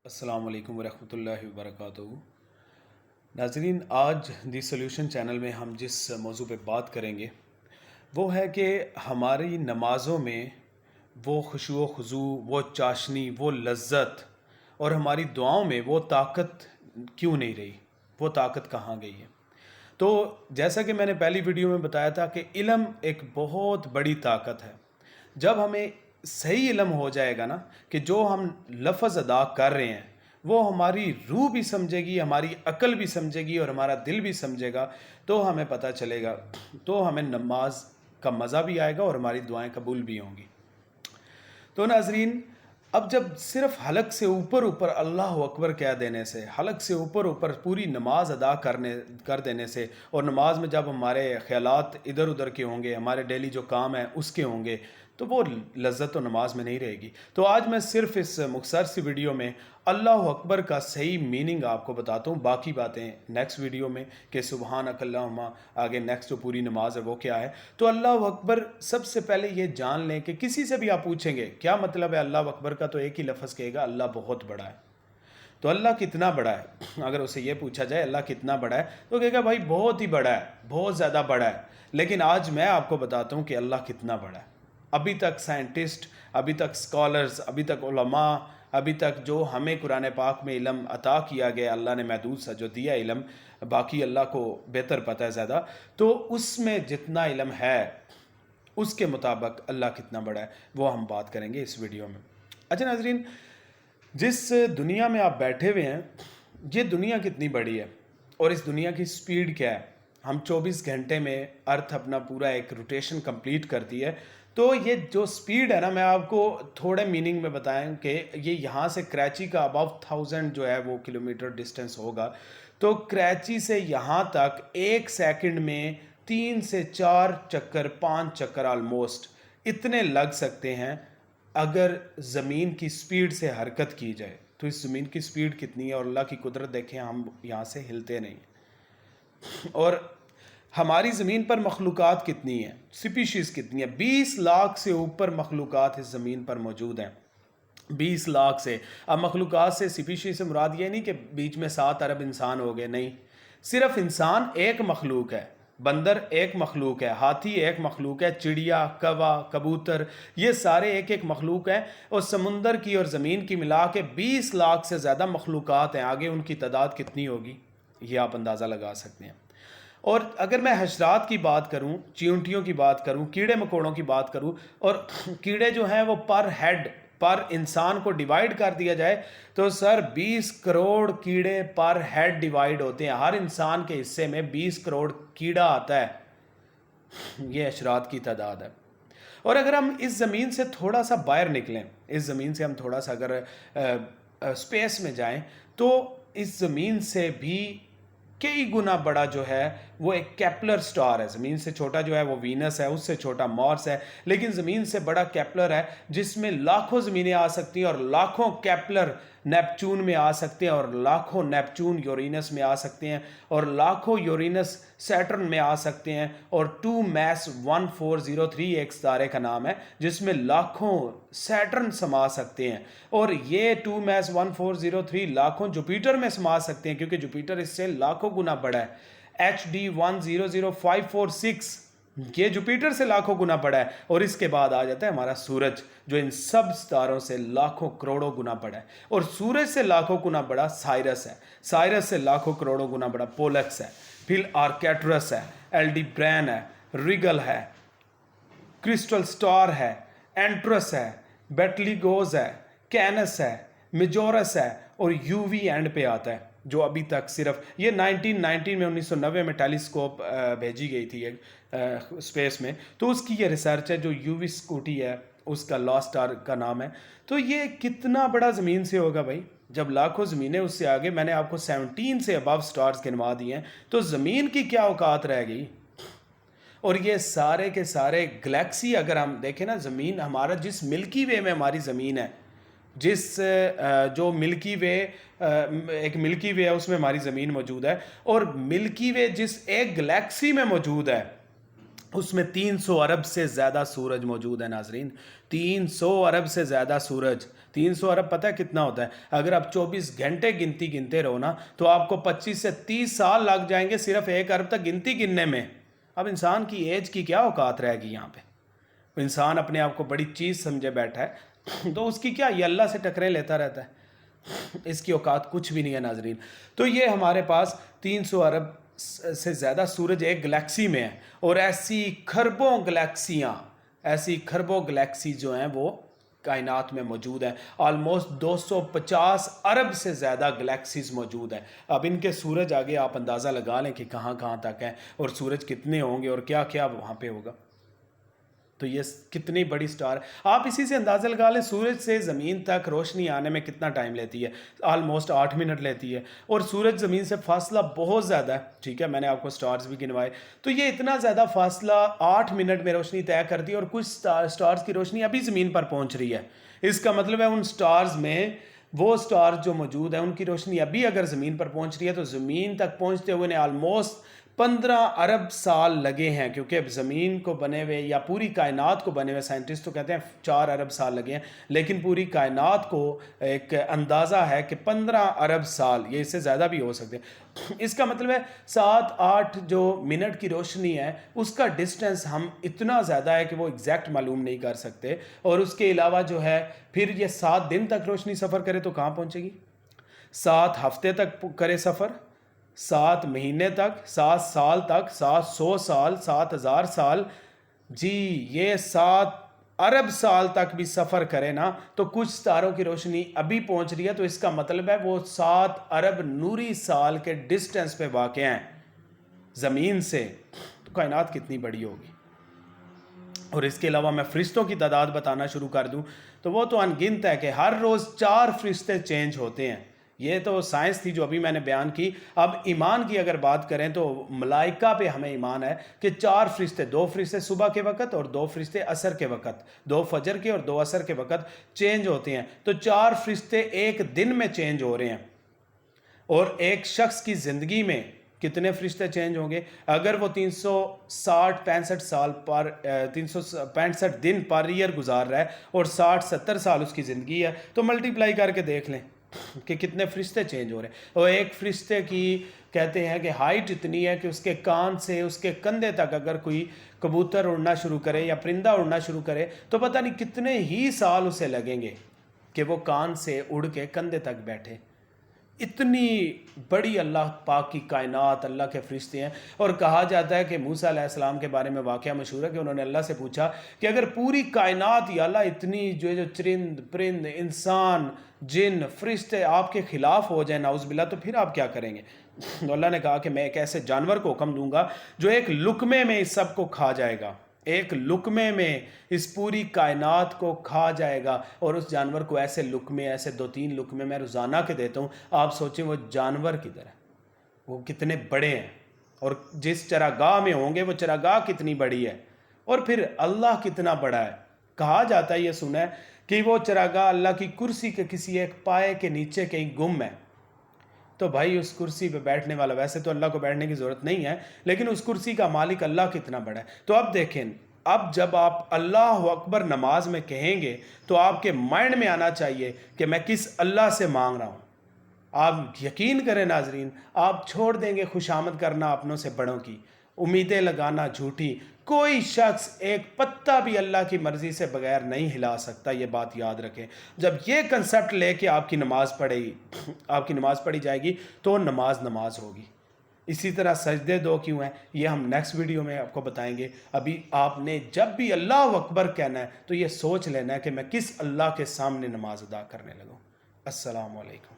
السلام علیکم ورحمۃ اللہ وبرکاتہ۔ ناظرین، آج دی سلیوشن چینل میں ہم جس موضوع پہ بات کریں گے وہ ہے کہ ہماری نمازوں میں وہ خشوع و خضوع، وہ چاشنی، وہ لذت اور ہماری دعاؤں میں وہ طاقت کیوں نہیں رہی، وہ طاقت کہاں گئی ہے۔ تو جیسا کہ میں نے پہلی ویڈیو میں بتایا تھا کہ علم ایک بہت بڑی طاقت ہے۔ جب ہمیں صحیح علم ہو جائے گا نا کہ جو ہم لفظ ادا کر رہے ہیں وہ ہماری روح بھی سمجھے گی، ہماری عقل بھی سمجھے گی اور ہمارا دل بھی سمجھے گا، تو ہمیں پتہ چلے گا، تو ہمیں نماز کا مزہ بھی آئے گا اور ہماری دعائیں قبول بھی ہوں گی۔ تو ناظرین، اب جب صرف حلق سے اوپر اللہ اکبر کہہ دینے سے، حلق سے اوپر پوری نماز ادا کر دینے سے، اور نماز میں جب ہمارے خیالات ادھر ادھر کے ہوں گے، ہمارے ڈیلی جو کام ہیں اس کے ہوں گے، تو وہ لذت و نماز میں نہیں رہے گی۔ تو آج میں صرف اس مختصر سی ویڈیو میں اللہ اکبر کا صحیح میننگ آپ کو بتاتا ہوں، باقی باتیں نیکسٹ ویڈیو میں کہ سبحانک اللہم، آگے نیکسٹ جو پوری نماز ہے وہ کیا ہے۔ تو اللہ اکبر سب سے پہلے یہ جان لیں کہ کسی سے بھی آپ پوچھیں گے کیا مطلب ہے اللہ اکبر کا، تو ایک ہی لفظ کہے گا، اللہ بہت بڑا ہے۔ تو اللہ کتنا بڑا ہے؟ اگر اسے یہ پوچھا جائے اللہ کتنا بڑا ہے تو کہے گا بھائی بہت ہی بڑا ہے، بہت زیادہ بڑا ہے۔ لیکن آج میں آپ کو بتاتا ہوں کہ اللہ کتنا بڑا ہے۔ ابھی تک سائنٹسٹ، ابھی تک اسکالرز، ابھی تک علماء، ابھی تک جو ہمیں قرآن پاک میں علم عطا کیا گیا، اللہ نے محدود سا جو دیا علم، باقی اللہ کو بہتر پتہ ہے زیادہ، تو اس میں جتنا علم ہے اس کے مطابق اللہ کتنا بڑا ہے وہ ہم بات کریں گے اس ویڈیو میں۔ اچھا ناظرین، جس دنیا میں آپ بیٹھے ہوئے ہیں یہ دنیا کتنی بڑی ہے اور اس دنیا کی سپیڈ کیا ہے؟ ہم 24 گھنٹے میں ارتھ اپنا پورا ایک روٹیشن کمپلیٹ کرتی ہے۔ تو یہ جو سپیڈ ہے نا، میں آپ کو تھوڑے میننگ میں بتائیں کہ یہ یہاں سے کراچی کا اباؤ 1000 جو ہے وہ کلومیٹر ڈسٹنس ہوگا۔ تو کراچی سے یہاں تک ایک سیکنڈ میں 3 سے 4 چکر، 5 چکر آلموسٹ اتنے لگ سکتے ہیں اگر زمین کی سپیڈ سے حرکت کی جائے۔ تو اس زمین کی سپیڈ کتنی ہے اور اللہ کی قدرت دیکھیں، ہم یہاں سے ہلتے نہیں۔ اور ہماری زمین پر مخلوقات کتنی ہیں، سپیشیز کتنی ہیں؟ 20 لاکھ سے اوپر مخلوقات اس زمین پر موجود ہیں، 20 لاکھ سے۔ اب مخلوقات سے، سپیشیز سے مراد یہ نہیں کہ بیچ میں 7 ارب انسان ہو گئے، نہیں، صرف انسان ایک مخلوق ہے، بندر ایک مخلوق ہے، ہاتھی ایک مخلوق ہے، چڑیا، کوا، کبوتر، یہ سارے ایک ایک مخلوق ہیں۔ اور سمندر کی اور زمین کی ملا کے 20 لاکھ سے زیادہ مخلوقات ہیں، آگے ان کی تعداد کتنی ہوگی یہ آپ اندازہ لگا سکتے ہیں۔ اور اگر میں حشرات کی بات کروں، چیونٹیوں کی بات کروں، کیڑے مکوڑوں کی بات کروں، اور کیڑے جو ہیں وہ پر ہیڈ، پر انسان کو ڈیوائیڈ کر دیا جائے تو سر 20 کروڑ کیڑے پر ہیڈ ڈیوائیڈ ہوتے ہیں، ہر انسان کے حصے میں 20 کروڑ کیڑا آتا ہے، یہ حشرات کی تعداد ہے۔ اور اگر ہم اس زمین سے تھوڑا سا باہر نکلیں، اس زمین سے ہم تھوڑا سا اگر اسپیس میں جائیں، تو اس زمین سے بھی کئی گنا بڑا جو ہے وہ ایک کیپلر سٹار ہے۔ زمین سے چھوٹا جو ہے وہ وینس ہے، اس سے چھوٹا مارس ہے، لیکن زمین سے بڑا کیپلر ہے جس میں لاکھوں زمینیں آ سکتی ہیں، اور لاکھوں کیپلر نیپچون میں آ سکتے ہیں، اور لاکھوں نیپچون یورینس میں آ سکتے ہیں، اور لاکھوں یورینس سیٹرن میں آ سکتے ہیں، اور 2 میس 1403 ایک ستارے کا نام ہے جس میں لاکھوں سیٹرن سما سکتے ہیں، اور یہ 2 میس 1403 لاکھوں جوپیٹر میں سما سکتے ہیں، کیونکہ جوپیٹر اس سے لاکھوں گنا بڑا ہے۔ HD 100546 یہ جوپیٹر سے لاکھوں گنا بڑا ہے، اور اس کے بعد آ جاتا ہے ہمارا سورج جو ان سب ستاروں سے لاکھوں کروڑوں گنا بڑا ہے، اور سورج سے لاکھوں گنا بڑا سائرس ہے، سائرس سے لاکھوں کروڑوں گنا بڑا پولکس ہے، پھر آرکیٹرس ہے، LD برین ہے، ریگل ہے، کرسٹل سٹار ہے، اینٹرس ہے، بیٹلی گوز ہے، کینس ہے، میجورس ہے، اور UV اینڈ پہ آتا ہے جو ابھی تک صرف یہ 1990 میں ٹیلیسکوپ بھیجی گئی تھی اسپیس میں، تو اس کی یہ ریسرچ ہے جو UV سکوٹی ہے، اس کا لاسٹ سٹار کا نام ہے۔ تو یہ کتنا بڑا زمین سے ہوگا بھائی، جب لاکھوں زمینیں اس سے آگے، میں نے آپ کو 17 سے ابو سٹارز گنوا دیے ہیں، تو زمین کی کیا اوقات رہ گئی؟ اور یہ سارے کے سارے گلیکسی اگر ہم دیکھیں نا، زمین ہمارا جس ملکی وے میں ہماری زمین ہے، جس جو ملکی وے ایک ملکی وے ہے اس میں ہماری زمین موجود ہے، اور ملکی وے جس ایک گلیکسی میں موجود ہے، اس میں 300 ارب سے زیادہ سورج موجود ہے ناظرین، 300 ارب سے زیادہ سورج۔ 300 ارب پتہ ہے کتنا ہوتا ہے؟ اگر آپ 24 گھنٹے گنتے رہو نا تو آپ کو 25 سے 30 سال لگ جائیں گے صرف 1 ارب تک گنتی گننے میں۔ اب انسان کی ایج کی کیا اوقات رہے گی یہاں پہ؟ انسان اپنے آپ کو بڑی چیز سمجھے بیٹھا ہے تو اس کی کیا، یہ اللہ سے ٹکرے لیتا رہتا ہے، اس کی اوقات کچھ بھی نہیں ہے ناظرین۔ تو یہ ہمارے پاس 300 ارب سے زیادہ سورج ایک گلیکسی میں ہے، اور ایسی کھربوں گلیکسی جو ہیں وہ کائنات میں موجود ہیں۔ آلموسٹ 250 ارب سے زیادہ گلیکسیز موجود ہیں۔ اب ان کے سورج آگے آپ اندازہ لگا لیں کہ کہاں کہاں تک ہیں، اور سورج کتنے ہوں گے اور کیا کیا وہاں پہ ہوگا۔ تو یہ کتنی بڑی سٹار ہے، آپ اسی سے اندازہ لگا لیں سورج سے زمین تک روشنی آنے میں کتنا ٹائم لیتی ہے، آلموسٹ 8 منٹ لیتی ہے، اور سورج زمین سے فاصلہ بہت زیادہ ہے، ٹھیک ہے، میں نے آپ کو سٹارز بھی گنوائے، تو یہ اتنا زیادہ فاصلہ 8 منٹ میں روشنی طے کرتی ہے، اور کچھ سٹارز کی روشنی ابھی زمین پر پہنچ رہی ہے۔ اس کا مطلب ہے ان سٹارز میں وہ سٹارز جو موجود ہیں ان کی روشنی ابھی اگر زمین پر پہنچ رہی ہے تو زمین تک پہنچتے ہوئے انہیں آلموسٹ 15 ارب سال لگے ہیں، کیونکہ اب زمین کو بنے ہوئے یا پوری کائنات کو بنے ہوئے سائنٹسٹ تو کہتے ہیں 4 ارب سال لگے ہیں، لیکن پوری کائنات کو ایک اندازہ ہے کہ 15 ارب سال، یہ اس سے زیادہ بھی ہو سکتے ہیں۔ اس کا مطلب ہے 7-8 جو منٹ کی روشنی ہے اس کا ڈسٹنس ہم اتنا زیادہ ہے کہ وہ ایگزیکٹ معلوم نہیں کر سکتے، اور اس کے علاوہ جو ہے پھر یہ 7 دن تک روشنی سفر کرے تو کہاں پہنچے گی، 7 ہفتے تک کرے سفر، 7 مہینے تک، 7 سال تک، 700 سال، 7000 سال، جی یہ 7 ارب سال تک بھی سفر کرے نا تو کچھ ستاروں کی روشنی ابھی پہنچ رہی ہے، تو اس کا مطلب ہے وہ 7 ارب نوری سال کے ڈسٹنس پہ واقع ہیں زمین سے۔ تو کائنات کتنی بڑی ہوگی۔ اور اس کے علاوہ میں فرشتوں کی تعداد بتانا شروع کر دوں تو وہ تو انگنت ہے کہ ہر روز 4 فرشتے چینج ہوتے ہیں۔ یہ تو سائنس تھی جو ابھی میں نے بیان کی۔ اب ایمان کی اگر بات کریں تو ملائکہ پہ ہمیں ایمان ہے کہ 4 فرشتے، 2 فرشتے صبح کے وقت اور 2 فرشتے عصر کے وقت، 2 فجر کے اور 2 عصر کے وقت چینج ہوتے ہیں، تو 4 فرشتے ایک دن میں چینج ہو رہے ہیں۔ اور ایک شخص کی زندگی میں کتنے فرشتے چینج ہوں گے؟ اگر وہ 365 دن پر ایئر گزار رہا ہے اور 60-70 سال اس کی زندگی ہے تو ملٹیپلائی کر کے دیکھ لیں کہ کتنے فرشتے چینج ہو رہے ہیں۔ اور ایک فرشتے کی کہتے ہیں کہ ہائٹ اتنی ہے کہ اس کے کان سے اس کے کندھے تک اگر کوئی کبوتر اڑنا شروع کرے یا پرندہ اڑنا شروع کرے تو پتہ نہیں کتنے ہی سال اسے لگیں گے کہ وہ کان سے اڑ کے کندھے تک بیٹھے۔ اتنی بڑی اللہ پاک کی کائنات، اللہ کے فرشتے ہیں۔ اور کہا جاتا ہے کہ موسیٰ علیہ السلام کے بارے میں واقعہ مشہور ہے کہ انہوں نے اللہ سے پوچھا کہ اگر پوری کائنات یا اللہ اتنی جو چرند پرند انسان جن فرشتے آپ کے خلاف ہو جائیں نعوذ باللہ تو پھر آپ کیا کریں گے؟ تو اللہ نے کہا کہ میں ایک ایسے جانور کو حکم دوں گا جو ایک لقمے میں اس سب کو کھا جائے گا، ایک لقمے میں اس پوری کائنات کو کھا جائے گا، اور اس جانور کو ایسے لقمے، ایسے 2-3 لقمے میں روزانہ کے دیتا ہوں۔ آپ سوچیں وہ جانور کی طرح وہ کتنے بڑے ہیں، اور جس چراگاہ میں ہوں گے وہ چراگاہ کتنی بڑی ہے، اور پھر اللہ کتنا بڑا ہے۔ کہا جاتا ہے، یہ سنا ہے کہ وہ چراگاہ اللہ کی کرسی کے کسی ایک پائے کے نیچے کہیں گم ہے۔ تو بھائی اس کرسی پہ بیٹھنے والا، ویسے تو اللہ کو بیٹھنے کی ضرورت نہیں ہے لیکن اس کرسی کا مالک اللہ کتنا بڑا ہے۔ تو اب دیکھیں، اب جب آپ اللہ اکبر نماز میں کہیں گے تو آپ کے مائنڈ میں آنا چاہیے کہ میں کس اللہ سے مانگ رہا ہوں۔ آپ یقین کریں ناظرین، آپ چھوڑ دیں گے خوشامد کرنا اپنوں سے بڑوں کی، امیدیں لگانا جھوٹی۔ کوئی شخص ایک پتہ بھی اللہ کی مرضی سے بغیر نہیں ہلا سکتا، یہ بات یاد رکھیں۔ جب یہ کنسپٹ لے کے آپ کی نماز پڑھی جائے گی تو نماز ہوگی۔ اسی طرح سجدے 2 کیوں ہیں یہ ہم نیکسٹ ویڈیو میں آپ کو بتائیں گے۔ ابھی آپ نے جب بھی اللہ اکبر کہنا ہے تو یہ سوچ لینا ہے کہ میں کس اللہ کے سامنے نماز ادا کرنے لگوں۔ السلام علیکم۔